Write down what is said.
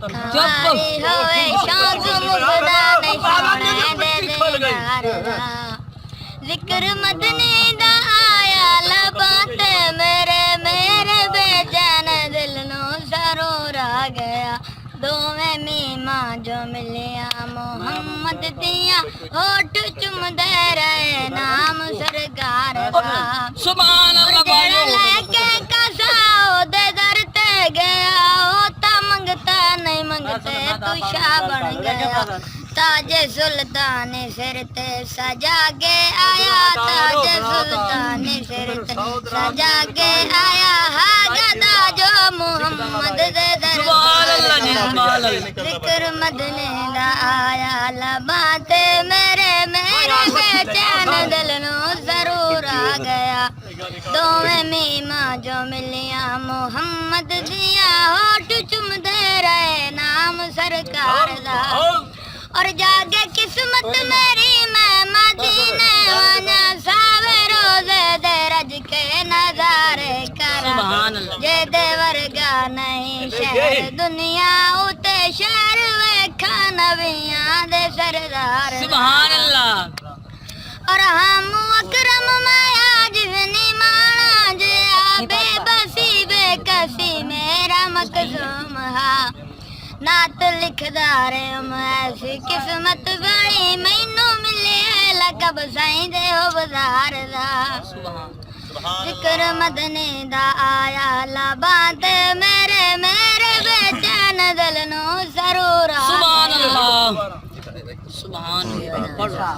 हमारी होए शौक मुगदा नहीं सोने दे दीदार दा जिक्र मदनी दा आया लबां ते मेरे मेरे बेचैन दिल नू सरूर आ गया दोवें मीमा जो मिलिया मोहम्मद दिया होठ चुमदे रहे नाम सरकार दा सुभान अल्लाह लेके कसाओ दे दर ते गया होता मंगता नहीं मंगते तू शाह बन गया ताजे सुल्तान सिर ते सजा के आया ताजे सुल्तान सिर ते सजा के आया हा गदा जो मोहम्मद दे दर जिक्र मदने दा आया लबाते मेरे मेरे बेचैन दिल नू जरूर आ गया दोवें मीमा जो मिलिया मोहम्मद दिया होठ चुमदे रहे नाम सरकार दा और जागे किस्मत मेरी मैं मदीने वाना सावे रोजे दे रज के नजारे करा जे दे वर्गा नहीं शहर दुनिया उते शहर वेखा नबियां दे सरदार सुभान अल्लाह और हम अकरम माया जिसनी माना जे बेबसी बेकसी मेरा मकसूम हा नात लिखदा रे ऐसी किस्मत बड़ी मैनू मिले लकब साईं दे हो बाजार दा जिक्र मदनी दा आया लबां ते मेरे मेरे बेचैन दिल नू जरूर आ सुभान अल्लाह सुभान अल्लाह